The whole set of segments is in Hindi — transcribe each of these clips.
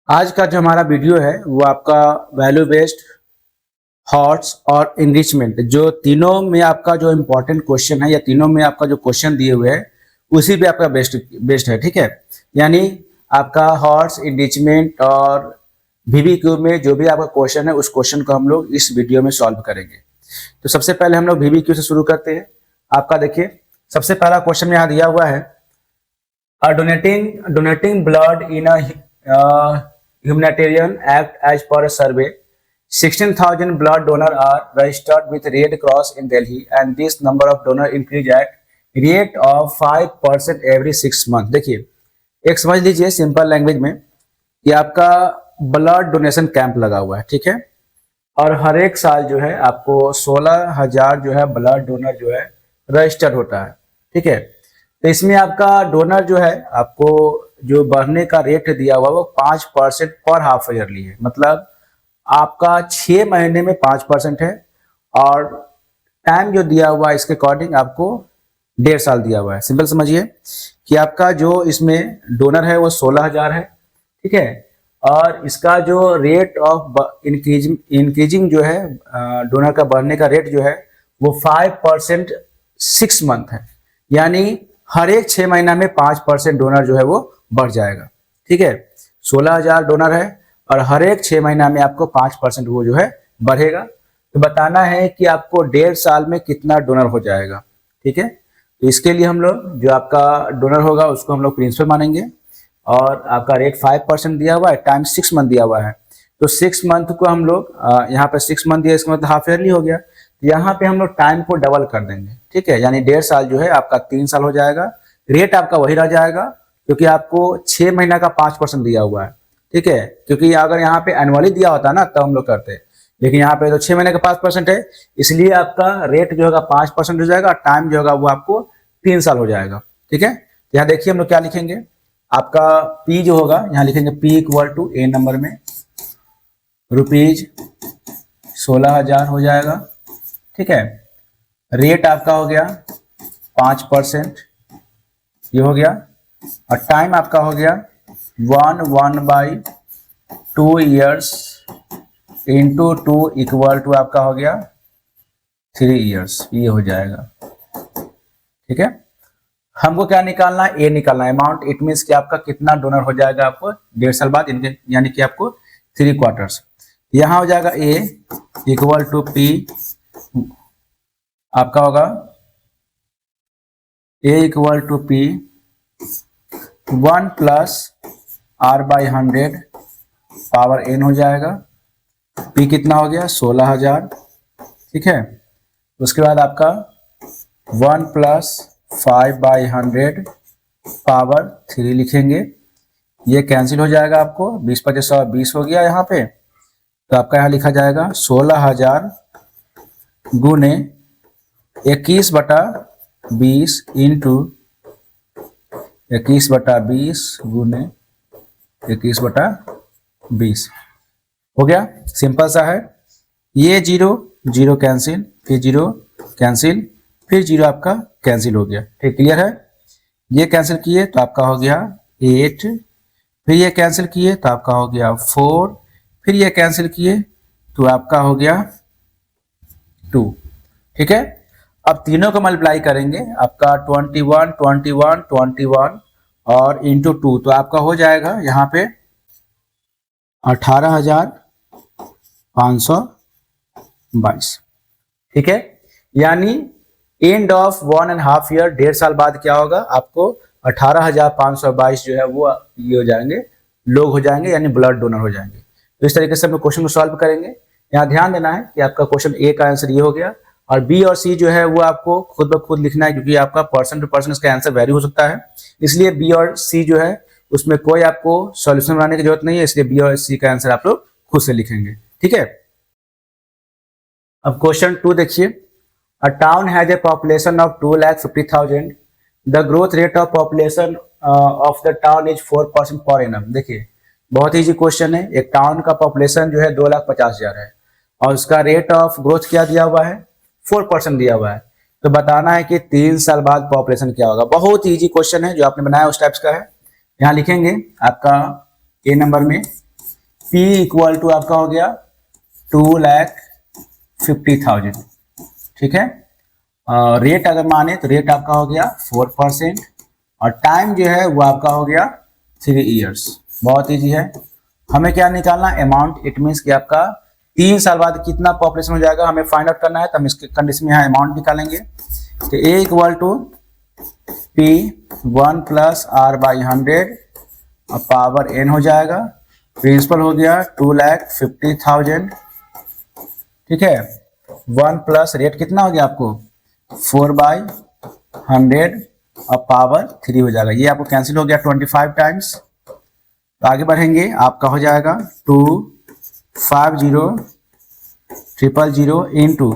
आज का जो हमारा वीडियो है वो आपका वैल्यू बेस्ड हॉट्स और इनरिचमेंट जो तीनों में आपका जो इम्पोर्टेंट क्वेश्चन है या तीनों में आपका जो क्वेश्चन दिए हुए हैं उसी पे आपका बेस्ट है। ठीक है, यानी आपका हॉट्स इनरिचमेंट और VBQ में जो भी आपका क्वेश्चन है उस क्वेश्चन को हम लोग इस वीडियो में सॉल्व करेंगे। तो सबसे पहले हम लोग VBQ से शुरू करते हैं। आपका देखिए सबसे पहला क्वेश्चन यहाँ दिया हुआ है, donating blood in a humanitarian act as per a survey. 16,000 blood donors are registered with Red Cross in Delhi, and this number of donors increase at rate of 5% every 6 months. देखिए एक समझ लीजिए सिंपल लैंग्वेज में कि आपका ब्लड डोनेशन कैंप लगा हुआ है, ठीक है, और हर एक साल जो है आपको 16,000 जो है ब्लड डोनर जो है रजिस्टर्ड होता है, ठीक है। तो इसमें आपका डोनर जो है आपको जो बढ़ने का रेट दिया हुआ वो 5% पर हाफ ईयरली है, मतलब आपका 6 महीने में 5% है और टाइम जो दिया हुआ है इसके अकॉर्डिंग आपको 1.5 साल दिया हुआ है। सिंपल समझिए कि आपका जो इसमें डोनर है वो 16,000 है, ठीक है, और इसका जो रेट ऑफ इंक्रीजिंग जो है डोनर का बढ़ने का रेट जो है वो 5% 6 मंथ है, यानी हर एक 6 महीना में 5% डोनर जो है वो बढ़ जाएगा, ठीक है। 16,000 डोनर है और हर एक 6 महीना में आपको 5% वो जो है बढ़ेगा। तो बताना है कि आपको 1.5 साल में कितना डोनर हो जाएगा, ठीक है। तो इसके लिए हम लोग जो आपका डोनर होगा उसको हम लोग प्रिंसिपल मानेंगे और आपका रेट 5% दिया हुआ है, टाइम 6 मंथ दिया हुआ है। तो 6 मंथ को हम लोग यहाँ पे 6 मंथ दिया, इसका मतलब हाफ ईयरली हो गया। यहाँ पे हम लोग टाइम को डबल कर देंगे, ठीक है, यानी 1.5 साल जो है आपका 3 साल हो जाएगा। रेट आपका वही रह जाएगा क्योंकि आपको 6 महीना का 5% दिया हुआ है, ठीक है, क्योंकि अगर यहाँ पे एनुअली दिया होता ना तो हम लोग करते, लेकिन यहाँ पे तो 6 महीने का 5% है, इसलिए आपका रेट जो होगा 5% हो जाएगा, टाइम जो होगा वो आपको 3 साल हो जाएगा, ठीक है। यहाँ देखिए हम लोग क्या लिखेंगे, आपका P जो होगा यहाँ लिखेंगे P equal to A number में रुपीज 16,000 हो जाएगा, ठीक है। रेट आपका हो गया 5%, ये हो गया, और टाइम आपका हो गया 1/2 ईयर्स इंटू 2 इक्वल टू आपका हो गया 3 ईयर्स, ये हो जाएगा, ठीक है। हमको क्या निकालना है, ए निकालना है अमाउंट। इट मीन्स कि आपका कितना डोनर हो जाएगा आपको 1.5 साल बाद, यानी कि आपको 3 क्वार्टर्स। यहाँ हो जाएगा ए इक्वल टू P, आपका होगा A equal to P 1 plus R/100 power N हो जाएगा। P कितना हो गया 16,000, ठीक है। उसके बाद आपका 1 प्लस 5/100 पावर 3 लिखेंगे, ये कैंसिल हो जाएगा, आपको 20/120 हो गया यहाँ पे। तो आपका यहाँ लिखा जाएगा 16,000 गुने 21/20 इंटू 21/20 गुने 21/20 हो गया। सिंपल सा है, ये 0 0 कैंसिल, फिर 0 कैंसिल, फिर 0 आपका कैंसिल हो गया, ठीक, क्लियर है। ये कैंसिल किए तो आपका हो गया 8, फिर ये कैंसिल किए तो आपका हो गया 4, फिर ये कैंसिल किए तो आपका हो गया 2, ठीक है। अब तीनों को मल्टीप्लाई करेंगे, आपका 21 21 21 और इंटू 2, तो आपका हो जाएगा यहाँ पे 18,522, ठीक है। यानी एंड ऑफ 1.5 ईयर, 1.5 साल बाद क्या होगा, आपको 18,522 जो है वो ये हो जाएंगे, लोग हो जाएंगे, यानी ब्लड डोनर हो जाएंगे। तो इस तरीके से हम लोग क्वेश्चन को सॉल्व करेंगे। यहाँ ध्यान देना है कि आपका क्वेश्चन ए का आंसर ये हो गया, और बी और सी जो है वो आपको खुद ब खुद लिखना है, क्योंकि आपका पर्सन टू पर्सन इसका आंसर वेरी हो सकता है, इसलिए बी और सी जो है उसमें कोई आपको सॉल्यूशन बनाने की जरूरत नहीं है, इसलिए बी और सी का आंसर आप लोग खुद से लिखेंगे, ठीक है। अब क्वेश्चन 2 देखिए, अ town has a population of 2,50,000, the growth rate of population of the town is 4% per annum. देखिए बहुत इजी क्वेश्चन है, एक टाउन का पॉपुलेशन जो है 2,50,000 है और उसका रेट ऑफ ग्रोथ क्या दिया हुआ है 4% दिया हुआ है। तो बताना है कि 3 साल बाद पॉपुलेशन क्या होगा। बहुत इजी क्वेश्चन है, जो आपने बनाया उस टाइप्स का है। यहाँ लिखेंगे आपका ए नंबर में P इक्वल टू आपका हो गया 2,50,000, ठीक है। रेट अगर माने तो रेट आपका हो गया 4% और टाइम जो है वो आपका हो गया 3 ईयर्स। बहुत ईजी है। हमें क्या निकालना, अमाउंट। इट मीन्स कि आपका 3 साल बाद कितना पॉपुलेशन हो जाएगा हमें फाइंड आउट करना है, तो हम इसके कंडीशन में यहाँ अमाउंट निकालेंगे। तो A equal to P 1 plus R/100 और पावर n हो जाएगा। प्रिंसिपल हो गया 2,50,000, ठीक है। 1 प्लस रेट कितना हो गया आपको 4/100 और पावर 3 हो जाएगा। ये आपको कैंसिल हो गया 25 टाइम्स। तो आगे बढ़ेंगे, आपका हो जाएगा 250,000 इंटू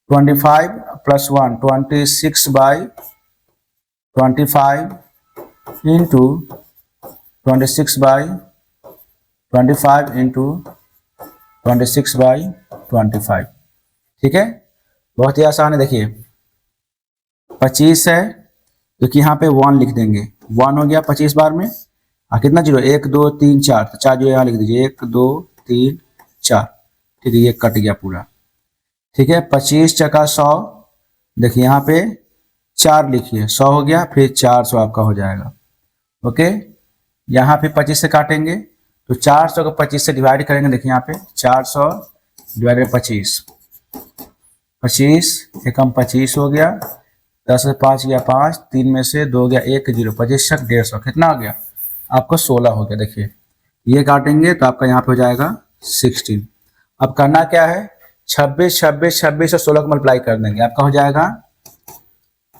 25 प्लस 1 26/25 इंटू 26/25 इंटू 26/25, ठीक है। बहुत ही आसान है। देखिए 25 है क्योंकि यहाँ पे 1 लिख देंगे, 1 हो गया 25 बार में। कितना जीरो, 1 2 3 4, तो 4 जो यहाँ लिख दीजिए, 1 2 3 4, ठीक है। ये कट गया पूरा, ठीक है। 25 चका 100, देखिए यहाँ पे 4 लिखिए, 100 हो गया, फिर 400 आपका हो जाएगा। ओके, यहाँ पे 25 से काटेंगे तो 400 को 25 से डिवाइड करेंगे। देखिए यहाँ पे 400 डिवाइडेड 25, 25 एकम 25 हो गया, 10 से 5 गया 5, 3 में से 2 गया 1, 0, 25 150, कितना हो गया आपको 16 हो गया। देखिए ये काटेंगे तो आपका यहाँ पे हो जाएगा 16। अब करना क्या है, 26 26 26 और 16 को मल्टीप्लाई कर देंगे, आपका हो जाएगा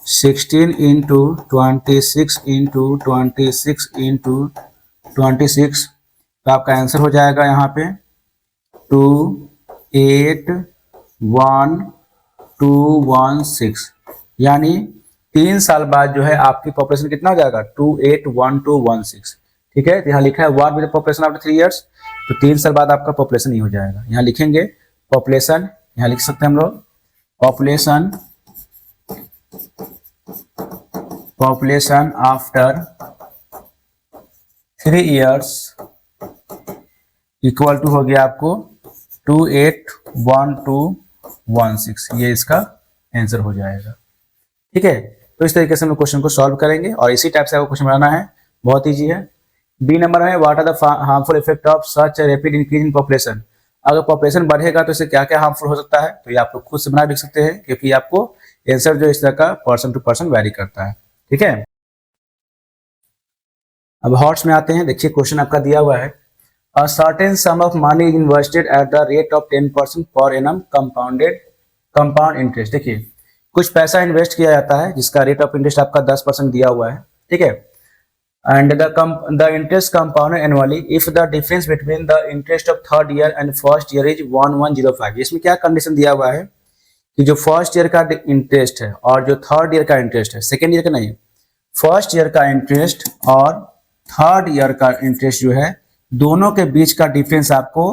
16 इंटू 26 इंटू 26 इंटू 26, तो आपका आंसर हो जाएगा यहाँ पे 281,216। यानी 3 साल बाद जो है आपकी पॉपुलेशन कितना हो जाएगा 281,216, ठीक है। तो यहाँ लिखा है what will the population after 3 years, तो 3 साल बाद आपका पॉपुलेशन ही हो जाएगा। यहाँ लिखेंगे पॉपुलेशन, यहाँ लिख सकते हैं हम लोग population after 3 years equal to हो गया आपको 281,216, ये इसका आंसर हो जाएगा, ठीक है। तो इस तरीके से हम क्वेश्चन को सॉल्व करेंगे और इसी टाइप से आपको क्वेश्चन बनाना है, बहुत ईजी है। बी नंबर में what are the harmful effect of such rapid increase in population. अगर पॉपुलेशन बढ़ेगा तो इससे क्या क्या हार्मफुल हो सकता है, तो ये आप लोग खुद से बना भी सकते हैं, क्योंकि आपको आंसर जो इस तरह का पर्सन टू पर्सन वैरी करता है, ठीक है। अब हॉट्स में आते हैं। देखिए क्वेश्चन आपका दिया हुआ है, a certain sum of money is invested at the rate of 10% per annum compound interest। देखिए कुछ पैसा इन्वेस्ट किया जाता है जिसका रेट ऑफ इंटरेस्ट आपका 10% दिया हुआ है, ठीक है। And the interest compounded annually if the difference between the interest of third year and first year is 1105। इसमें क्या कंडीशन दिया हुआ है कि जो फर्स्ट ईयर का इंटरेस्ट है और जो थर्ड ईयर का इंटरेस्ट है, सेकेंड ईयर का नहीं, फर्स्ट ईयर का इंटरेस्ट और थर्ड ईयर का इंटरेस्ट जो है दोनों के बीच का डिफरेंस आपको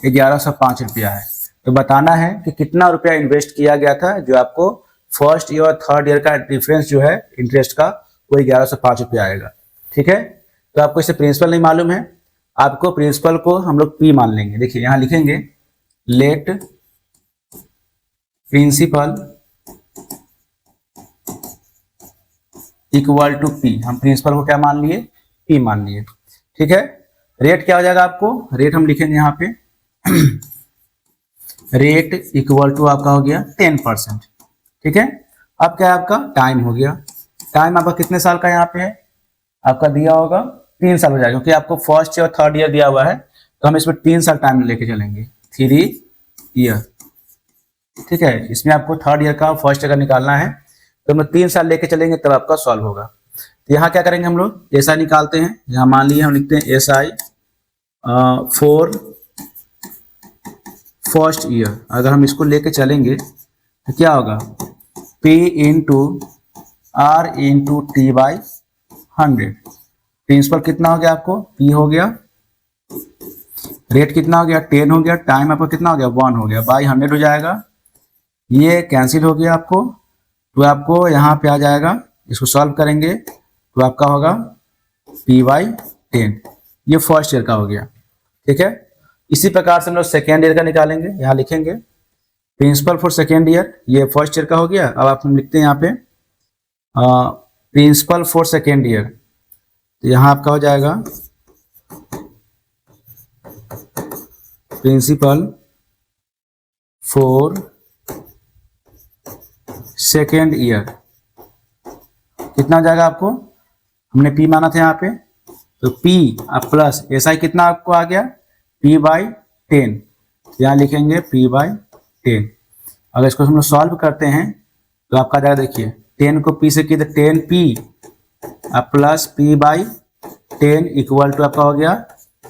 1105 रुपया है। तो बताना है कि कितना रुपया इन्वेस्ट किया गया था जो आपको फर्स्ट ईयर और थर्ड ईयर का डिफरेंस जो है इंटरेस्ट का वो 1105 रुपया आएगा, ठीक है। तो आपको इसे प्रिंसिपल नहीं मालूम है, आपको प्रिंसिपल को हम लोग पी मान लेंगे। देखिए यहां लिखेंगे let principal equal to P. हम प्रिंसिपल को क्या मान लिए, पी मान लिए, ठीक है। रेट क्या हो जाएगा आपको, रेट हम लिखेंगे यहाँ पे रेट इक्वल टू आपका हो गया 10%, ठीक है। अब क्या है आपका टाइम हो गया, टाइम आपका कितने साल का यहाँ पे है, आपका दिया होगा 3 साल हो जाएगा, क्योंकि आपको फर्स्ट ईयर और थर्ड ईयर दिया हुआ है, तो हम इसमें 3 साल टाइम लेके चलेंगे, 3 ईयर, ठीक है। इसमें आपको थर्ड ईयर का फर्स्ट ईयर का निकालना है, तो हम 3 साल लेके चलेंगे तब आपका सॉल्व होगा। तो यहाँ क्या करेंगे हम लोग, एसआई निकालते हैं। यहाँ मान लिया हम लिखते हैं एसआई फॉर फर्स्ट ईयर। अगर हम इसको लेके चलेंगे तो क्या होगा, P into R into T by 100। Principal कितना हो गया आपको, P हो गया, रेट कितना हो गया 10 हो गया, टाइम आपको कितना हो गया 1 हो गया, बाई 100 हो जाएगा, ये कैंसिल हो गया आपको। तो आपको यहाँ पे आ जाएगा, इसको सॉल्व करेंगे तो आपका होगा P/10, ये फर्स्ट ईयर का हो गया, ठीक है। इसी प्रकार से हम लोग सेकेंड ईयर का निकालेंगे, यहाँ लिखेंगे प्रिंसिपल फॉर सेकेंड ईयर, ये फर्स्ट ईयर का हो गया। अब आप हम लिखते हैं यहाँ पे प्रिंसिपल फॉर सेकेंड ईयर, तो यहाँ आपका हो जाएगा प्रिंसिपल फॉर सेकेंड ईयर कितना हो जाएगा आपको, हमने पी माना था यहाँ पे, तो पी अब प्लस एस आई कितना आपको आ गया पी बाई 10, यहाँ लिखेंगे पी बाई 10। अगर इसको हम लोग सॉल्व करते हैं तो आपका आ जाएगा, देखिए 10 को पी से किए तो 10 पी अब plus P by 10 equal to आपका हो गया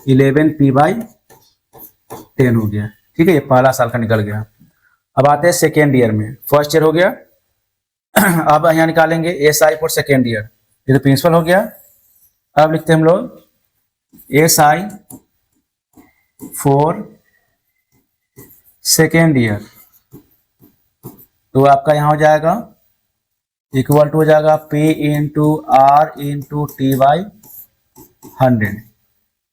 11 पी बाई 10 हो गया। ठीक है, ये पहला साल का निकल गया। अब आते हैं सेकेंड ईयर में, फर्स्ट ईयर हो गया। अब यहाँ निकालेंगे S I for second year, ये तो प्रिंसिपल हो गया। अब लिखते हैं हम लोग S I for second year, तो आपका यहाँ हो जाएगा इक्वल टू हो जाएगा P into R into T by 100।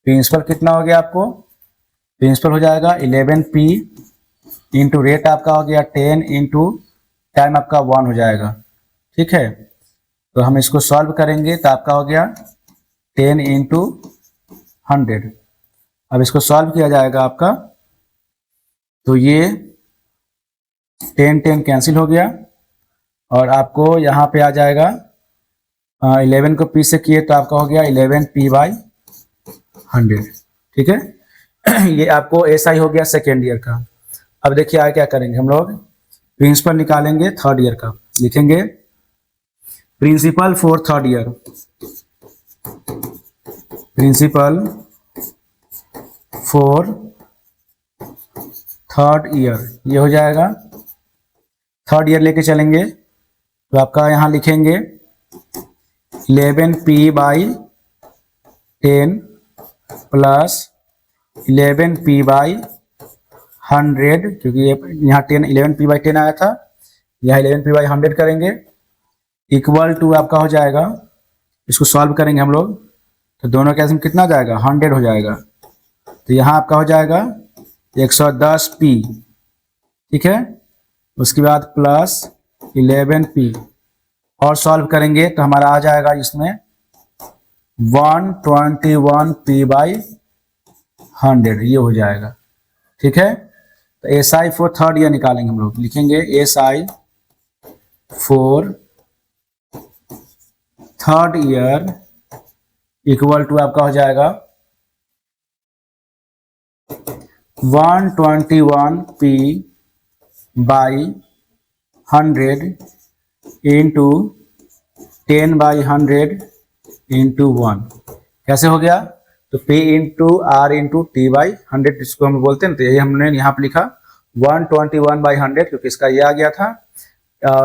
Principal कितना हो गया आपको, प्रिंसिपल हो जाएगा 11P इंटू रेट आपका हो गया 10 इंटू टाइम आपका 1 हो जाएगा। ठीक है, तो हम इसको सॉल्व करेंगे तो आपका हो गया 10 इंटू 100। अब इसको सॉल्व किया जाएगा आपका, तो ये 10 10 कैंसिल हो गया और आपको यहाँ पे आ जाएगा 11 को P से किए तो आपका हो गया 11P बाई 100। ठीक है, ये आपको SI हो गया सेकेंड ईयर का। अब देखिए आगे क्या करेंगे हम लोग, प्रिंसिपल निकालेंगे थर्ड ईयर का, लिखेंगे principal for third year, principal for third year, ये हो जाएगा। थर्ड ईयर लेके चलेंगे तो आपका यहाँ लिखेंगे 11P by 10 plus 11P by 100, क्योंकि ये यहाँ 11P बाई 10 आया था, यहाँ 11P बाई 100 करेंगे इक्वल टू आपका हो जाएगा, इसको सॉल्व करेंगे हम लोग तो दोनों के में कितना जाएगा 100 हो जाएगा, तो यहाँ आपका हो जाएगा 110P। ठीक है, उसके बाद प्लस 11P और सॉल्व करेंगे तो हमारा आ जाएगा इसमें 121P बाई 100, ये हो जाएगा। ठीक है, तो S I for third year निकालेंगे हम लोग, लिखेंगे S I for third year equal to आपका हो जाएगा 121P by 100 into 10 by 100 into 1। कैसे हो गया, तो P into R into T by 100 इसको हम बोलते हैं, तो यही हमने यहाँ पे लिखा 121 बाई 100, क्योंकि इसका ये आ गया था।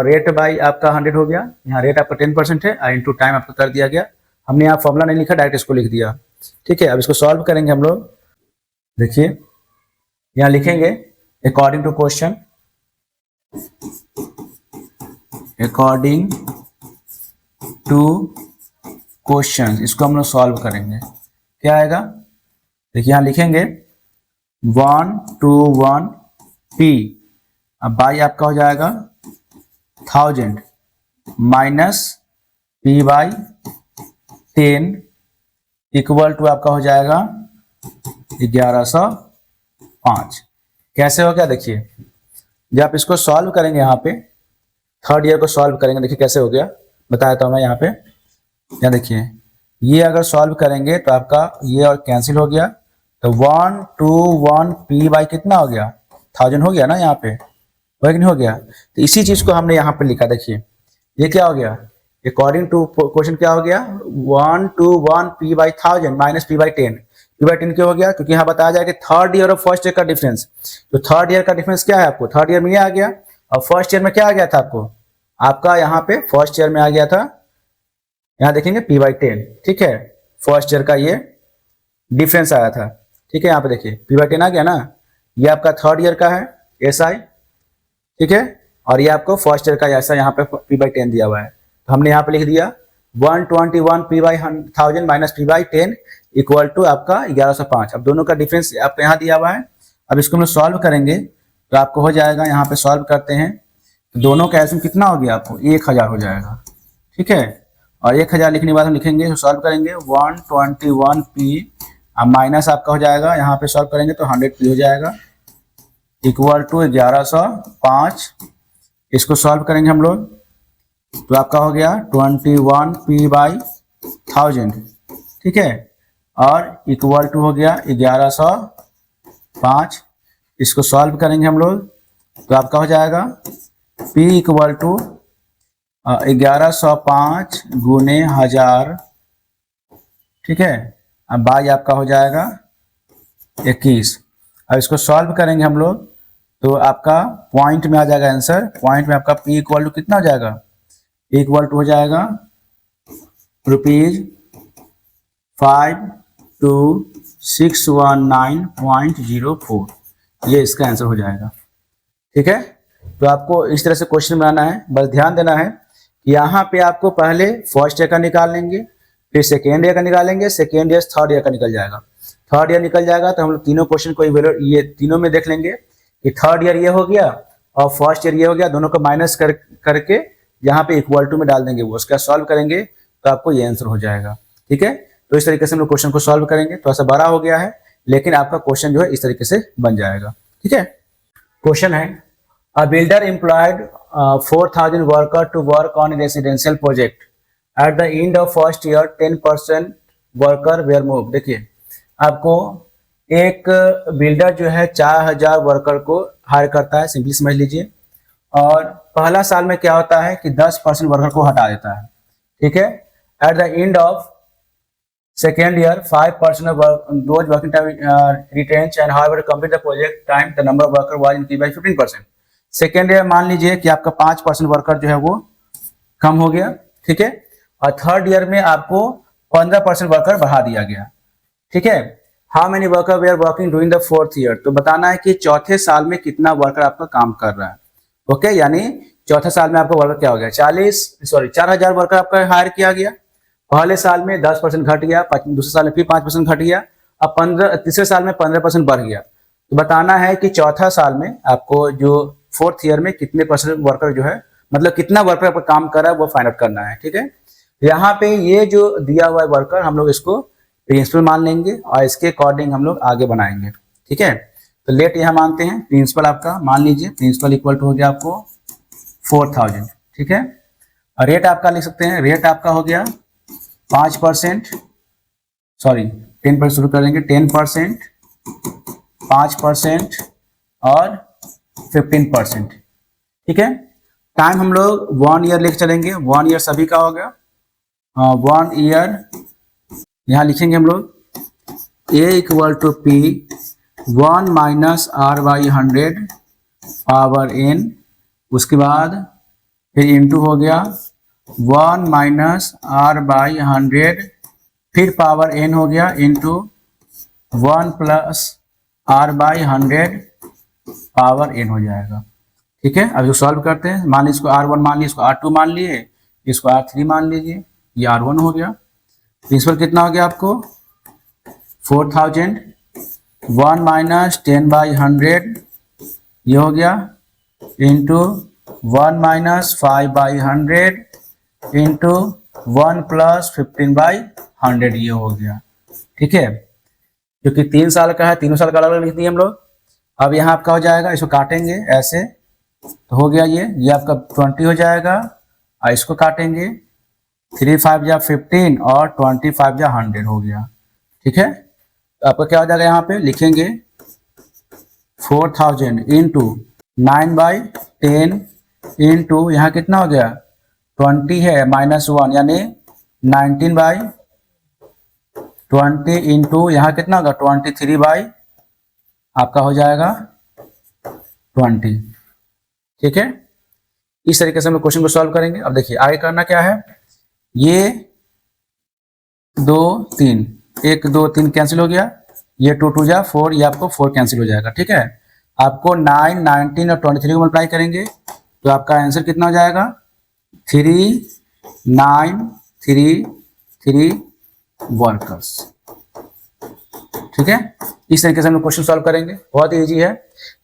रेट बाई आपका 100 हो गया, यहाँ रेट आपका 10% है, इंटू टाइम आपका कर दिया गया। हमने यहाँ फॉर्मूला नहीं लिखा, डायरेक्ट इसको लिख दिया। ठीक है, अब इसको सॉल्व करेंगे हम लोग। देखिए यहाँ लिखेंगे according to question, according to question, इसको हम लोग सॉल्व करेंगे। क्या आएगा, देखिए यहाँ लिखेंगे 121P, अब बाई आपका हो जाएगा 1000 minus P by 10 equal to आपका हो जाएगा 1105। कैसे हो गया, देखिए जब आप इसको सॉल्व करेंगे यहाँ पे थर्ड ईयर को सॉल्व करेंगे, देखिए कैसे हो गया, बताया था मैं यहाँ पे। यहाँ देखिए ये अगर सॉल्व करेंगे तो आपका ये और कैंसिल हो गया, तो 121P बाई कितना हो गया 1000 हो गया ना, यहाँ पे हो नहीं हो गया। तो इसी चीज को हमने यहाँ पे लिखा, देखिए ये क्या हो गया, अकॉर्डिंग टू क्वेश्चन क्या हो गया 121P by 1000 minus P by 10। P by 10 क्यों हो गया, क्योंकि यहाँ बताया जाए कि थर्ड ईयर और फर्स्ट ईयर का डिफरेंस, तो थर्ड ईयर का डिफरेंस क्या है आपको, थर्ड ईयर में ये आ गया और फर्स्ट ईयर में क्या आ गया था आपको, आपका यहाँ पे फर्स्ट ईयर में आ गया था, यहाँ देखेंगे P बाई 10। ठीक है, फर्स्ट ईयर का ये डिफरेंस आया था। ठीक है, यहाँ पे देखिए P बाई 10 आ गया ना, ये आपका थर्ड ईयर का है SI। ठीक है, और ये आपको फर्स्ट ईयर का ऐसा यहाँ पे P बाई 10 दिया हुआ है, तो हमने यहाँ पे लिख दिया 121P by 1000 minus P by 10 equal to आपका 1105। अब दोनों का डिफरेंस आपको यहाँ दिया हुआ है। अब इसको हम लोग सॉल्व करेंगे तो आपको हो जाएगा, यहाँ पे सॉल्व करते हैं तो दोनों का एल्सियम कितना हो गया, आपको 1000 हो जाएगा। ठीक है, और 1000 लिखने के बाद हम लिखेंगे तो सॉल्व करेंगे 121p माइनस आपका हो जाएगा, यहाँ पे सॉल्व करेंगे तो 100p हो जाएगा इक्वल टू 1105। इसको सॉल्व करेंगे हम लोग तो आपका हो गया 21p/1000। ठीक है, और इक्वल टू हो गया 1105। इसको सॉल्व करेंगे हम लोग तो आपका हो जाएगा p इक्वल टू 1105 गुने 1000। ठीक है, अब बाई आपका हो जाएगा 21। अब इसको सॉल्व करेंगे हम लोग तो आपका पॉइंट में आ जाएगा आंसर। पॉइंट में आपका p इक्वल टू कितना हो जाएगा, इक्वल टू हो जाएगा ₹52619.04। ये इसका आंसर हो जाएगा। ठीक है, तो आपको इस तरह से क्वेश्चन बनाना है। बस ध्यान देना है कि यहाँ पे आपको पहले फर्स्ट ईयर का निकाल लेंगे, फिर सेकेंड ईयर का निकालेंगे, सेकेंड ईयर थर्ड ईयर का निकल जाएगा। थर्ड ईयर निकल जाएगा तो हम लोग तीनों क्वेश्चन को ये तीनों में देख लेंगे कि थर्ड ईयर ये हो गया और फर्स्ट ईयर ये हो गया, दोनों को माइनस करके यहाँ पे इक्वल टू में डाल देंगे, वो उसका सॉल्व करेंगे तो आपको ये आंसर हो जाएगा। ठीक है, तो इस तरीके से हम लोग क्वेश्चन को सॉल्व करेंगे। थोड़ा सा बड़ा हो गया है लेकिन आपका क्वेश्चन जो है इस तरीके से बन जाएगा। ठीक है, क्वेश्चन है a builder employed 4000 worker to work on residential project. At the end of first year 10% worker were move. देखिए, आपको एक बिल्डर जो है 4000 वर्कर को हायर करता है, सिंपली समझ लीजिए, और पहला साल में क्या होता है कि 10% वर्कर को हटा देता है। ठीक है, eight the end of second year 5% of those working time retains and however to complete the project time the number of worker was increased by 15%। Second year मान लीजिए कि आपका 5% वर्कर जो है वो कम हो गया। ठीक है, और थर्ड ईयर में आपको 15% वर्कर बढ़ा दिया गया। ठीक है, हाउ मेनी वर्कर वे are working during the fourth year. तो बताना है कि चौथे साल में कितना वर्कर आपका काम कर रहा है। ओके, यानी चौथे साल में आपका वर्कर क्या हो गया, 4000 वर्कर आपका हायर किया गया। पहले साल में 10% घट गया, दूसरे साल में फिर 5% घट गया, अब तीसरे साल में 15% बढ़ गया। तो बताना है कि चौथा साल में आपको जो फोर्थ ईयर में कितने परसेंट वर्कर जो है, मतलब कितना वर्कर आपका काम कर रहा है वो फाइंड आउट करना है। ठीक है, यहाँ पे ये जो दिया हुआ है वर्कर हम लोग इसको प्रिंसिपल मान लेंगे और इसके अकॉर्डिंग हम लोग आगे बनाएंगे। ठीक है, तो लेट यहाँ मानते हैं, प्रिंसिपल आपका मान लीजिए, प्रिंसिपल इक्वल टू हो गया आपको 4000। ठीक है, और रेट आपका लिख सकते हैं, रेट आपका हो गया 5%, सॉरी 10% शुरू करेंगे, 10%, 5% और 15%। ठीक है, टाइम हम लोग 1 ईयर लेके चलेंगे, 1 ईयर सभी का होगा। 1 ईयर यहाँ लिखेंगे हम लोग A equal to P 1 minus R/100 power n, उसके बाद फिर इंटू हो गया 1 माइनस R/100 फिर पावर n हो गया into 1 plus R/100 power n हो जाएगा। ठीक है, अब जो सॉल्व करते हैं, मान लीजिए इसको R1 मान लीजिए, इसको R2 मान लिए, इसको R3 मान लीजिए, ये R1 हो गया। प्रिंसिपल कितना हो गया आपको 4000, 1 माइनस 10/100 ये हो गया इंटू 1 माइनस 5/100 इंटू 1 प्लस 15/100 ये हो गया। ठीक है, क्योंकि 3 साल का है, तीनों साल का अलग अलग लिख दिए हम लोग। अब यहाँ आपका हो जाएगा, इसको काटेंगे ऐसे तो हो गया ये आपका 20 हो जाएगा, और इसको काटेंगे 3 5 जा 15 और 25 जा 100 हो गया। ठीक है, तो आपका क्या हो जाएगा, यहाँ पे लिखेंगे 4000 इंटू 9/10 इंटू यहाँ कितना हो गया 20 है -1 यानी 19/20 इंटू यहाँ कितना होगा 23/ आपका हो जाएगा 20। ठीक है, इस तरीके से हम लोग क्वेश्चन को सॉल्व करेंगे। अब देखिए आगे करना क्या है, ये 2 3 1 2 3 कैंसिल हो गया, ये 2 2 जा 4, ये आपको 4 कैंसिल हो जाएगा। ठीक है, आपको 9 19 और 23 को मल्टीप्लाई करेंगे तो आपका आंसर कितना हो जाएगा 3 9 3 3 वर्कर्स। ठीक है, इस तरीके से हम लोग क्वेश्चन सॉल्व करेंगे। बहुत इजी है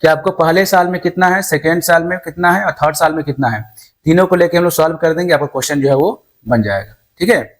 कि आपको पहले साल में कितना है, सेकेंड साल में कितना है और थर्ड साल में कितना है, तीनों को लेके हम लोग सॉल्व कर देंगे, आपका क्वेश्चन जो है वो बन जाएगा। ठीक है।